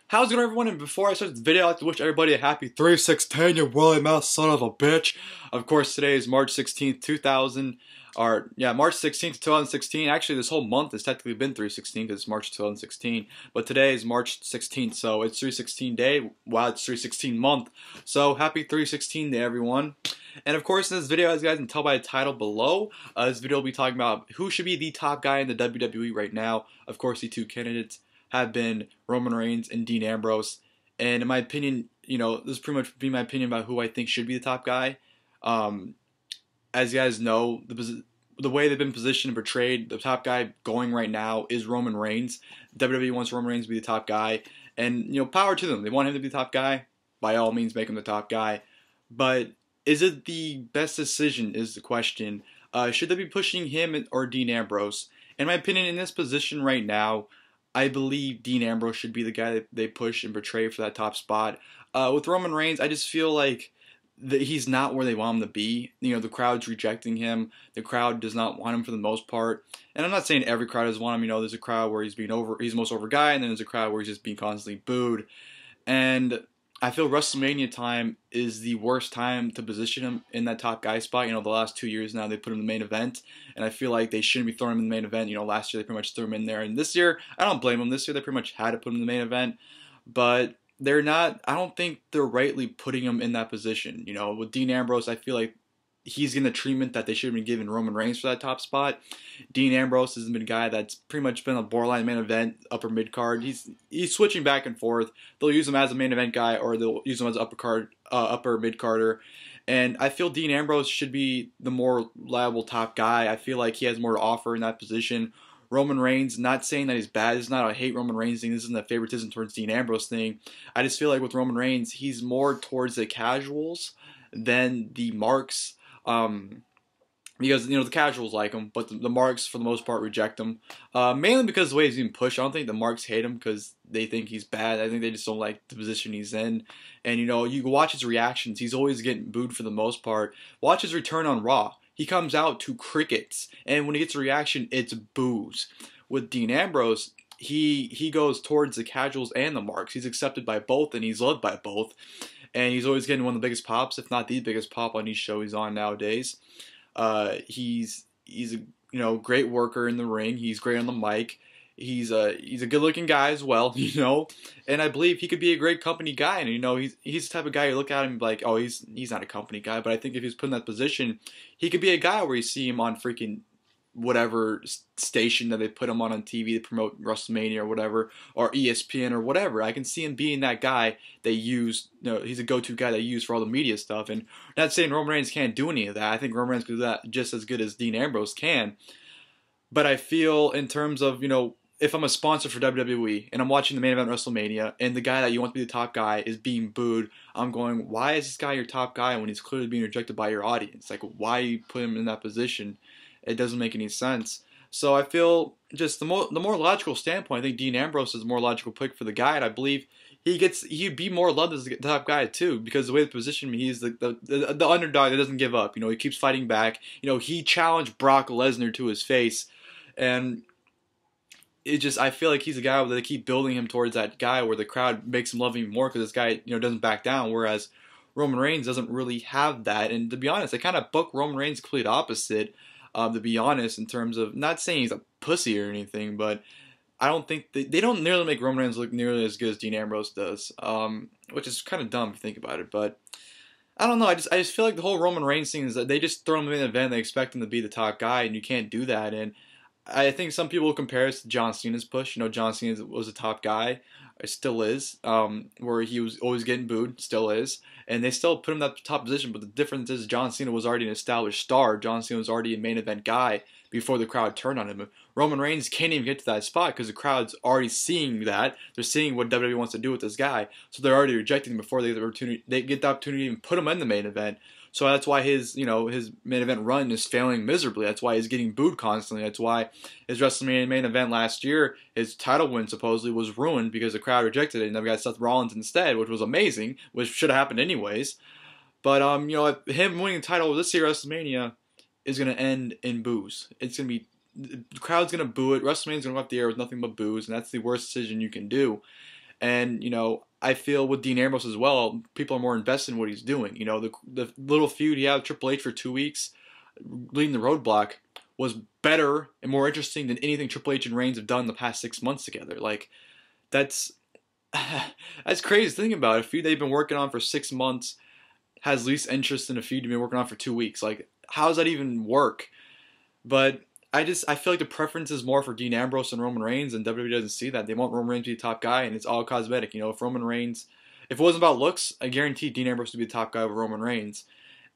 How's it going, everyone? And before I start this video, I'd like to wish everybody a happy 3/16, you woolly mouse son of a bitch. Of course, today is March 16th, 2016. Actually, this whole month has technically been 3/16 because it's March 2016. But today is March 16th, so it's 3/16 day. Wow, it's 3/16 month. So happy 3/16 to everyone. And of course, in this video, as you guys can tell by the title below, this video will be talking about who should be the top guy in the WWE right now. Of course, the two candidates have been Roman Reigns and Dean Ambrose. And in my opinion, this is pretty much be my opinion about who I think should be the top guy. As you guys know, the way they've been positioned and portrayed, the top guy going right now is Roman Reigns. WWE wants Roman Reigns to be the top guy. And, power to them. They want him to be the top guy. By all means, make him the top guy. But is it the best decision is the question. Should they be pushing him or Dean Ambrose? In my opinion, in this position right now, I believe Dean Ambrose should be the guy that they push and portray for that top spot. With Roman Reigns, I just feel like he's not where they want him to be. The crowd's rejecting him. The crowd does not want him for the most part. And I'm not saying every crowd does want him. There's a crowd where he's the most over guy, and then there's a crowd where he's just being constantly booed. And I feel WrestleMania time is the worst time to position him in that top guy spot. The last 2 years now they put him in the main event, and I feel like they shouldn't be throwing him in the main event. Last year they pretty much threw him in there, and this year I don't blame them. This year they pretty much had to put him in the main event, but they're not. I don't think they're rightly putting him in that position. With Dean Ambrose, I feel like he's getting the treatment that they should have been giving Roman Reigns for that top spot. Dean Ambrose has been a guy that's pretty much been a borderline main event, upper mid card. He's switching back and forth. They'll use him as a main event guy, or they'll use him as an upper mid carder. And I feel Dean Ambrose should be the more reliable top guy. I feel like he has more to offer in that position. Roman Reigns, not saying that he's bad. This is not a hate Roman Reigns thing. This isn't a favoritism towards Dean Ambrose thing. I just feel like with Roman Reigns, he's more towards the casuals than the marks. Because the casuals like him, but the marks for the most part reject him. Mainly because of the way he's being pushed. I don't think the marks hate him because they think he's bad. I think they just don't like the position he's in. And you watch his reactions. He's always getting booed for the most part. Watch his return on Raw. He comes out to crickets, and when he gets a reaction, it's boos. With Dean Ambrose, he goes towards the casuals and the marks. He's accepted by both, and he's loved by both. And he's always getting one of the biggest pops, if not the biggest pop on each show he's on nowadays. He's a great worker in the ring. He's great on the mic. He's a good-looking guy as well, And I believe he could be a great company guy. And he's the type of guy you look at him and be like, oh, he's not a company guy. But I think if he's put in that position, he could be a guy where you see him on freaking whatever station that they put him on TV to promote WrestleMania or whatever, or ESPN or whatever. I can see him being that guy they use. He's a go-to guy they use for all the media stuff. And not saying Roman Reigns can't do any of that. I think Roman Reigns can do that just as good as Dean Ambrose can. But I feel in terms of, if I'm a sponsor for WWE and I'm watching the main event WrestleMania and the guy that you want to be the top guy is being booed, I'm going, why is this guy your top guy when he's clearly being rejected by your audience? Like, why you put him in that position? It doesn't make any sense. So I feel just the more logical standpoint, I think Dean Ambrose is a more logical pick for the guy, and I believe he'd be more loved as the top guy too, because the way they position him, he's the underdog that doesn't give up. He keeps fighting back. He challenged Brock Lesnar to his face, and I feel like he's a guy where they keep building him towards that guy where the crowd makes him love him more because this guy doesn't back down, whereas Roman Reigns doesn't really have that. And to be honest, they kind of book Roman Reigns complete opposite. To be honest, in terms of not saying he's a pussy or anything, but I don't think they don't nearly make Roman Reigns look nearly as good as Dean Ambrose does, which is kind of dumb if you think about it. But I don't know. I just feel like the whole Roman Reigns thing is that they just throw him in an event, they expect him to be the top guy, and you can't do that. And I think some people compare us to John Cena's push. John Cena was a top guy, still is, where he was always getting booed, still is, and they still put him in that top position. But the difference is John Cena was already an established star. John Cena was already a main event guy before the crowd turned on him. Roman Reigns can't even get to that spot because the crowd's already seeing that. They're seeing what WWE wants to do with this guy, so they're already rejecting him before they get the opportunity. They get the opportunity to even put him in the main event. So that's why his main event run is failing miserably. That's why he's getting booed constantly. That's why his WrestleMania main event last year, his title win supposedly was ruined because the crowd rejected it, and they got Seth Rollins instead, which was amazing, which should have happened anyways. But him winning the title this year WrestleMania is gonna end in boos. It's gonna be the crowd's gonna boo it. WrestleMania's gonna go off the air with nothing but boos, and that's the worst decision you can do. And I feel with Dean Ambrose as well, people are more invested in what he's doing. The little feud he had with Triple H for 2 weeks, leading the Roadblock, was better and more interesting than anything Triple H and Reigns have done in the past 6 months together. Like, that's crazy to think about. A feud they've been working on for 6 months has least interest in a feud you've been working on for 2 weeks. Like, how does that even work? But I feel like the preference is more for Dean Ambrose and Roman Reigns, and WWE doesn't see that. They want Roman Reigns to be the top guy, and it's all cosmetic. If Roman Reigns, if it wasn't about looks, I guarantee Dean Ambrose would be the top guy over Roman Reigns.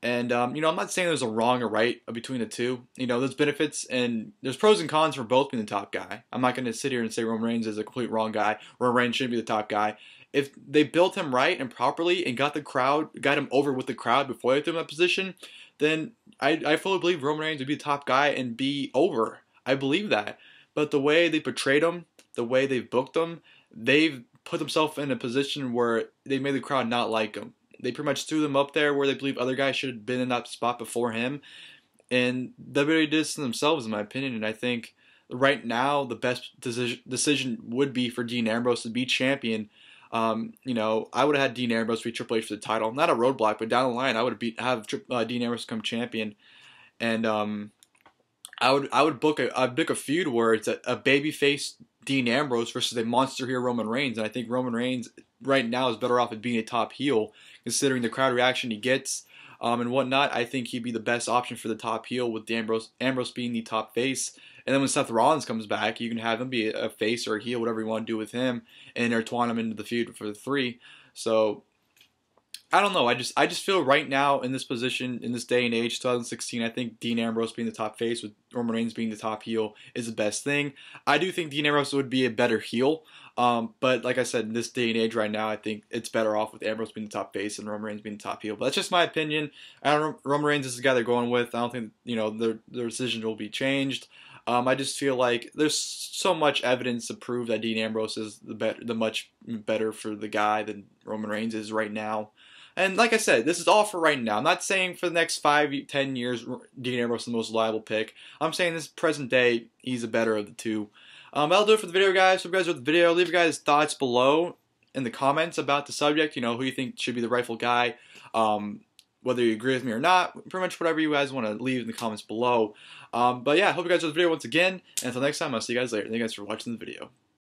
And I'm not saying there's a wrong or right between the two. There's benefits and there's pros and cons for both being the top guy. I'm not going to sit here and say Roman Reigns is a complete wrong guy. Roman Reigns shouldn't be the top guy. If they built him right and properly and got him over with the crowd before they threw him in that position, then I fully believe Roman Reigns would be the top guy and be over. I believe that. But the way they portrayed him, the way they've booked him, they've put themselves in a position where they made the crowd not like him. They pretty much threw them up there where they believe other guys should have been in that spot before him. And WWE did this to themselves, in my opinion. And I think right now the best decision would be for Dean Ambrose to be champion. I would have had Dean Ambrose be Triple H for the title. Not a Roadblock, but down the line, I would have Dean Ambrose become champion. And I would book a feud where it's a babyface Dean Ambrose versus a monster heel Roman Reigns. And I think Roman Reigns right now is better off at being a top heel, considering the crowd reaction he gets and whatnot. I think he'd be the best option for the top heel with Ambrose being the top face. And then when Seth Rollins comes back, you can have him be a face or a heel, whatever you want to do with him, and intertwine him into the feud for the 3. So I don't know. I just feel right now in this position, in this day and age, 2016, I think Dean Ambrose being the top face with Roman Reigns being the top heel is the best thing. I do think Dean Ambrose would be a better heel. But like I said, in this day and age right now, I think it's better off with Ambrose being the top face and Roman Reigns being the top heel. But that's just my opinion. Roman Reigns is the guy they're going with. I don't think their decision will be changed. I just feel like there's so much evidence to prove that Dean Ambrose is the much better for the guy than Roman Reigns is right now. And like I said, this is all for right now. I'm not saying for the next 5-10 years Dean Ambrose is the most reliable pick. I'm saying this present day, he's the better of the two. That'll do it for the video, guys. Hope you guys enjoyed the video. Leave your guys' thoughts below in the comments about the subject. Who you think should be the rightful guy. Whether you agree with me or not. Pretty much whatever you guys want to leave in the comments below. But yeah, hope you guys enjoyed the video once again. And until next time, I'll see you guys later. Thank you guys for watching the video.